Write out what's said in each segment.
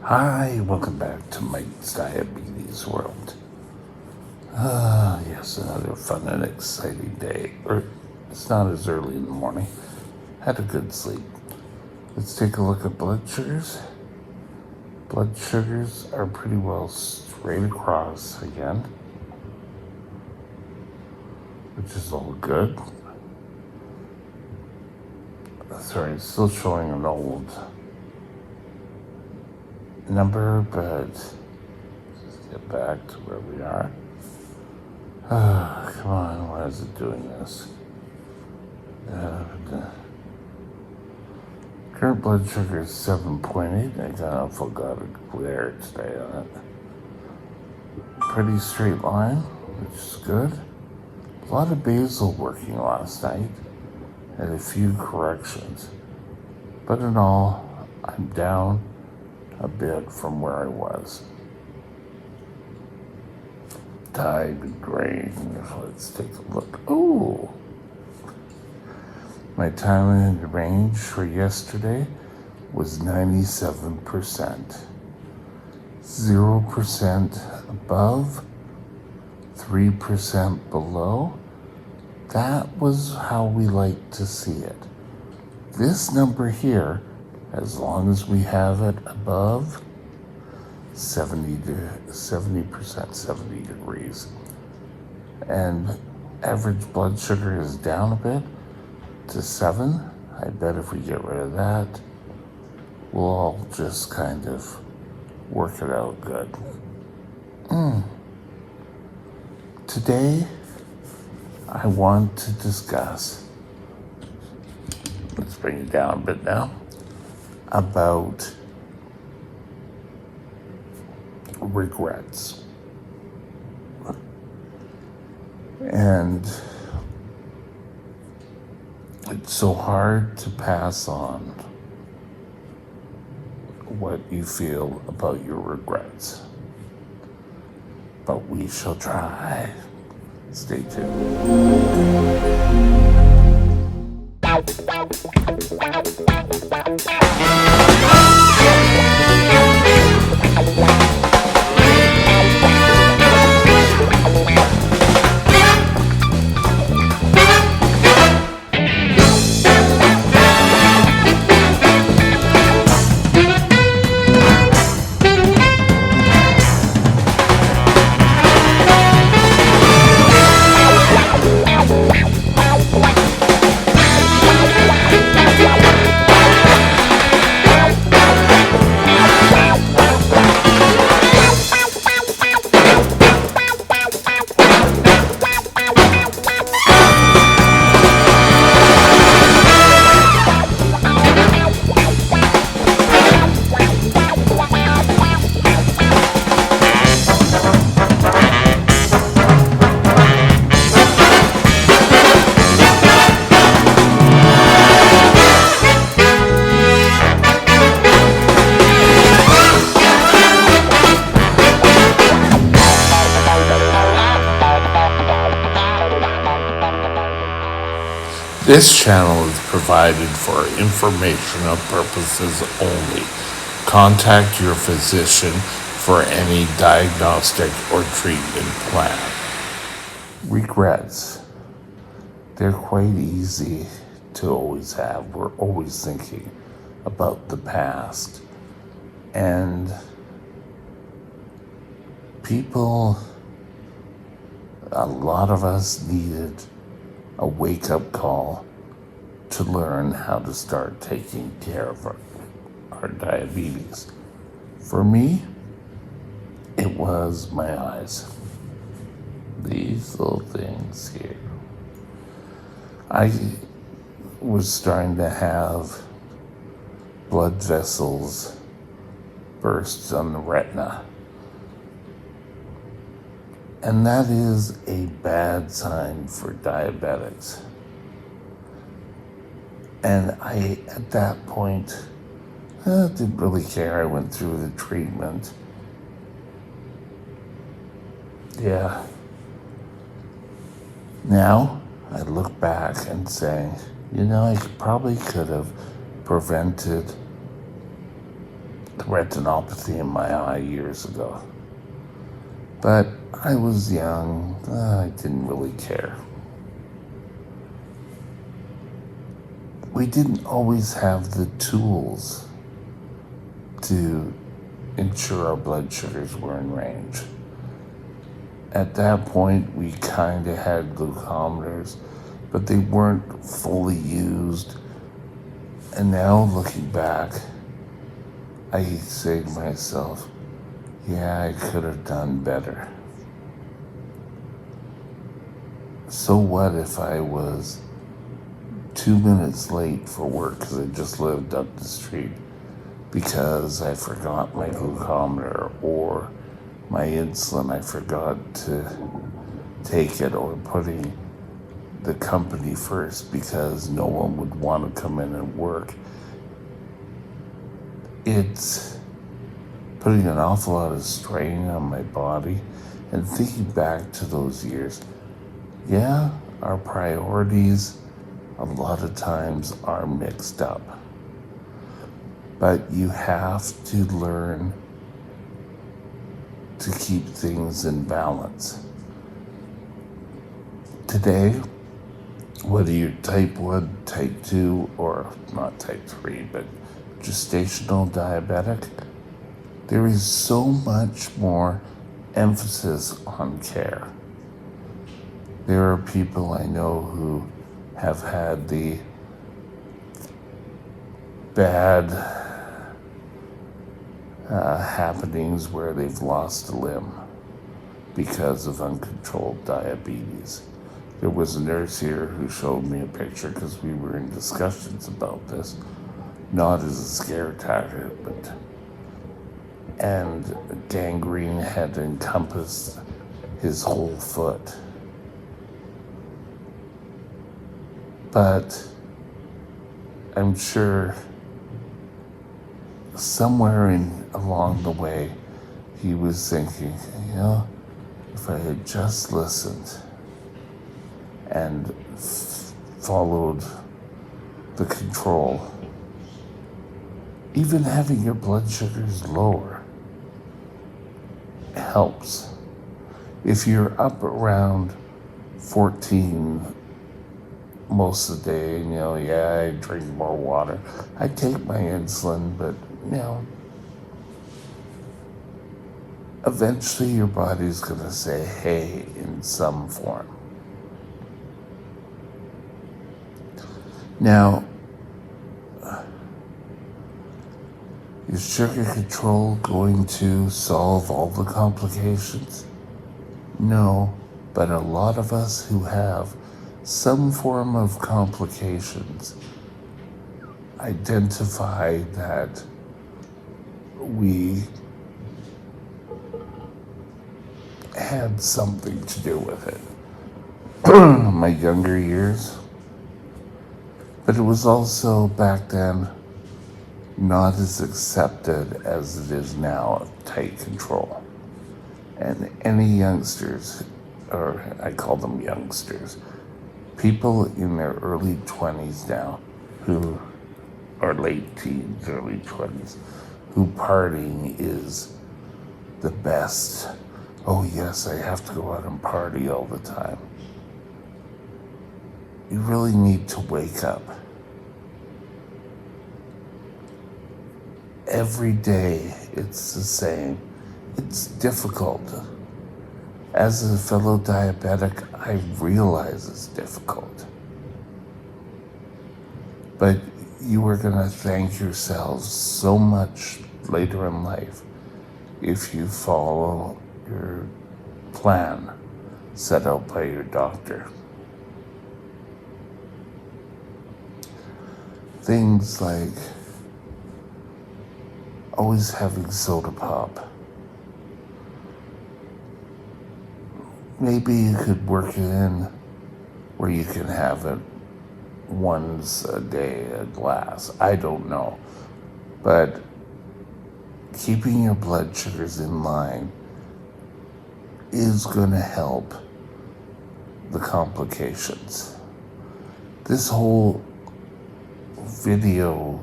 Hi, welcome back to Mike's Diabetes World. Yes, another fun and exciting day. It's not as early in the morning. Had a good sleep. Let's take a look at blood sugars. Blood sugars are pretty well straight across again, which is all good. Sorry, it's still showing an old number, but let's get back to where we are. Come on, why is it doing this? Current blood sugar is 7.8. I got a glare today on it. Pretty straight line, which is good. A lot of basal working last night and a few corrections. But in all, I'm down a bit from where I was. Thyroid range, let's take a look. Oh, my time in range for yesterday was 97%. 0% above, 3% below. That was how we like to see it. This number here, as long as we have it above 70%, 70 degrees, and average blood sugar is down a bit to 7. I bet if we get rid of that, we'll all just kind of work it out good. Today, I want to discuss, let's bring it down a bit now, about regrets. And it's so hard to pass on what you feel about your regrets. But we shall try. Stay tuned. This channel is provided for informational purposes only. Contact your physician for any diagnostic or treatment plan. Regrets. They're quite easy to always have. We're always thinking about the past. And people, a lot of us needed a wake-up call to learn how to start taking care of our diabetes. For me, it was my eyes. These little things here. I was starting to have blood vessels burst on the retina. And that is a bad sign for diabetics. And I, at that point, didn't really care. I went through the treatment. Yeah. Now, I look back and say, I probably could have prevented retinopathy in my eye years ago. But I was young, I didn't really care. We didn't always have the tools to ensure our blood sugars were in range. At that point, we kind of had glucometers, but they weren't fully used. And now looking back, I say to myself, yeah, I could have done better. So what if I was 2 minutes late for work because I just lived up the street because I forgot my glucometer or my insulin, I forgot to take it, or putting the company first because no one would want to come in and work. It's putting an awful lot of strain on my body. And thinking back to those years, yeah, our priorities a lot of times are mixed up. But you have to learn to keep things in balance. Today, whether you're type 1, type 2, or not type 3, but gestational diabetic, there is so much more emphasis on care. There are people I know who have had the bad happenings where they've lost a limb because of uncontrolled diabetes. There was a nurse here who showed me a picture because we were in discussions about this, not as a scare tactic, and gangrene had encompassed his whole foot. But I'm sure somewhere along the way, he was thinking, if I had just listened and followed the control, even having your blood sugars lower helps. If you're up around 14 most of the day, I drink more water. I take my insulin, but eventually your body's gonna say, hey, in some form. Now, is sugar control going to solve all the complications? No, but a lot of us who have some form of complications identify that we had something to do with it. My younger years, but it was also back then not as accepted as it is now, tight control. And any youngsters, or I call them youngsters, people in their early 20s now, who are late teens, early 20s, who partying is the best. Oh yes, I have to go out and party all the time. You really need to wake up. Every day it's the same. It's difficult. As a fellow diabetic, I realize it's difficult. But you are gonna thank yourselves so much later in life if you follow your plan set out by your doctor. Things like always having soda pop. Maybe you could work it in where you can have it once a day, a glass. I don't know. But keeping your blood sugars in line is going to help the complications. This whole video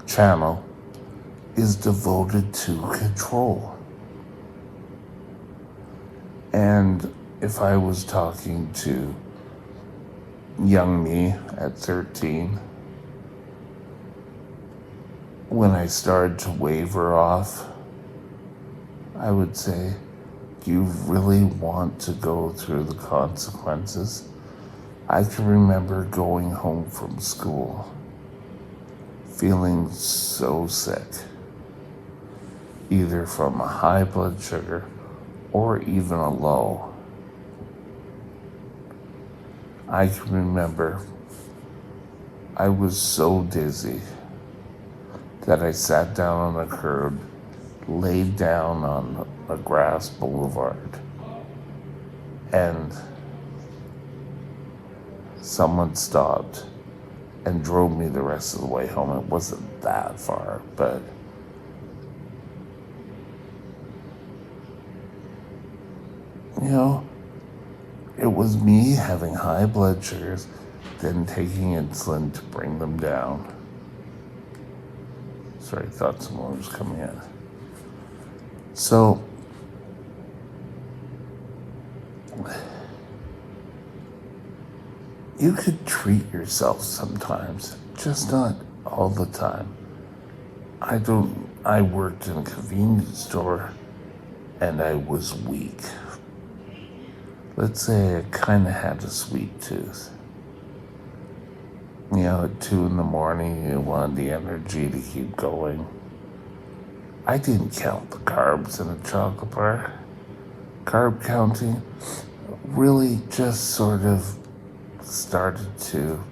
channel is devoted to control. And if I was talking to young me at 13, when I started to waver off, I would say, do you really want to go through the consequences? I can remember going home from school feeling so sick, either from a high blood sugar or even a low. I can remember I was so dizzy that I sat down on the curb, laid down on a grass boulevard, and someone stopped and drove me the rest of the way home. It wasn't that far, but you know, it was me having high blood sugars, then taking insulin to bring them down. Sorry, I thought someone was coming in. So, you could treat yourself sometimes, just not all the time. I worked in a convenience store and I was weak. Let's say I kind of had a sweet tooth. You know, at 2 a.m, you wanted the energy to keep going. I didn't count the carbs in a chocolate bar. Carb counting really just sort of started to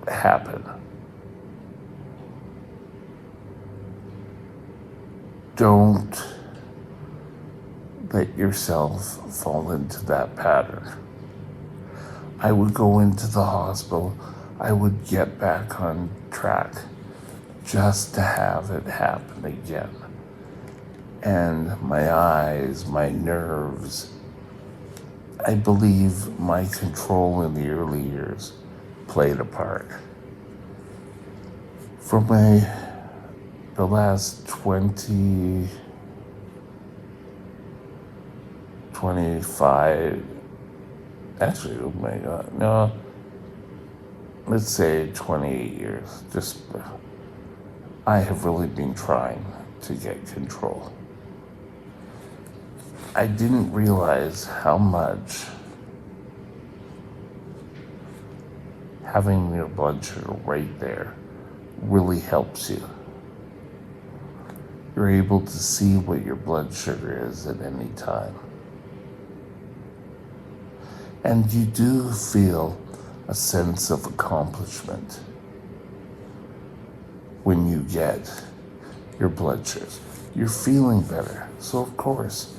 happen. Don't let yourself fall into that pattern. I would go into the hospital, I would get back on track just to have it happen again. And my eyes, my nerves, I believe my control in the early years played a part. For the last 25, actually, oh my God, no, let's say 28 years, I have really been trying to get control. I didn't realize how much having your blood sugar right there really helps you. You're able to see what your blood sugar is at any time. And you do feel a sense of accomplishment when you get your blood sugars. You're feeling better. So of course,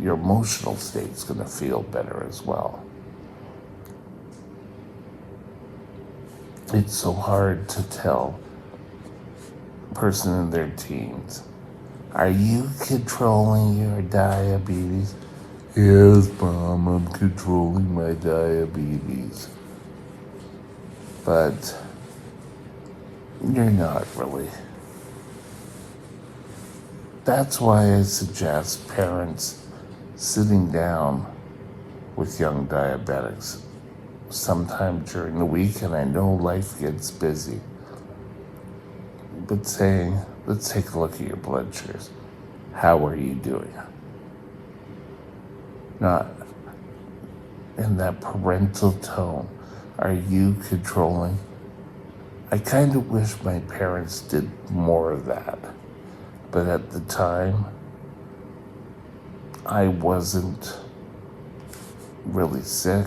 your emotional state's gonna feel better as well. It's so hard to tell a person in their teens, are you controlling your diabetes? Yes, Mom, I'm controlling my diabetes. But you're not really. That's why I suggest parents sitting down with young diabetics sometime during the week, and I know life gets busy, but saying, let's take a look at your blood sugars. How are you doing? Not in that parental tone. Are you controlling? I kind of wish my parents did more of that. But at the time, I wasn't really sick.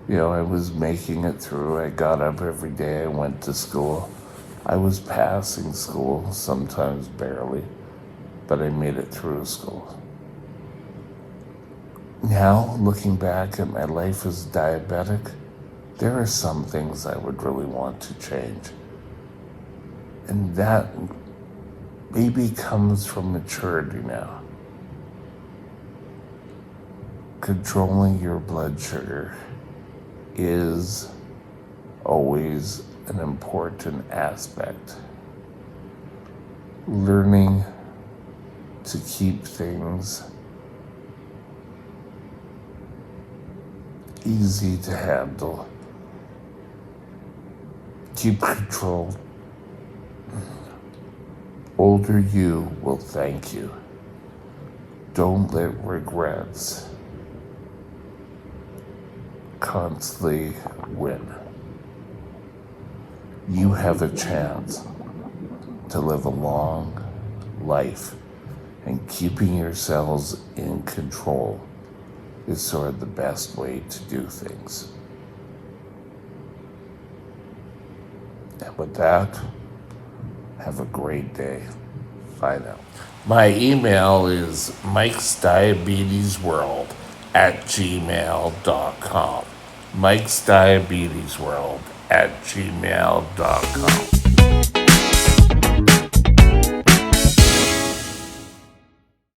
You know, I was making it through. I got up every day. I went to school. I was passing school, sometimes barely, but I made it through school. Now, looking back at my life as diabetic, there are some things I would really want to change. And that maybe comes from maturity now. Controlling your blood sugar is always an important aspect. Learning to keep things easy to handle. Keep control. Older you will thank you. Don't let regrets constantly win. You have a chance to live a long life, and keeping yourselves in control is sort of the best way to do things. And with that, have a great day. Bye now. My email is mikesdiabetesworld@gmail.com. mikesdiabetesworld@gmail.com.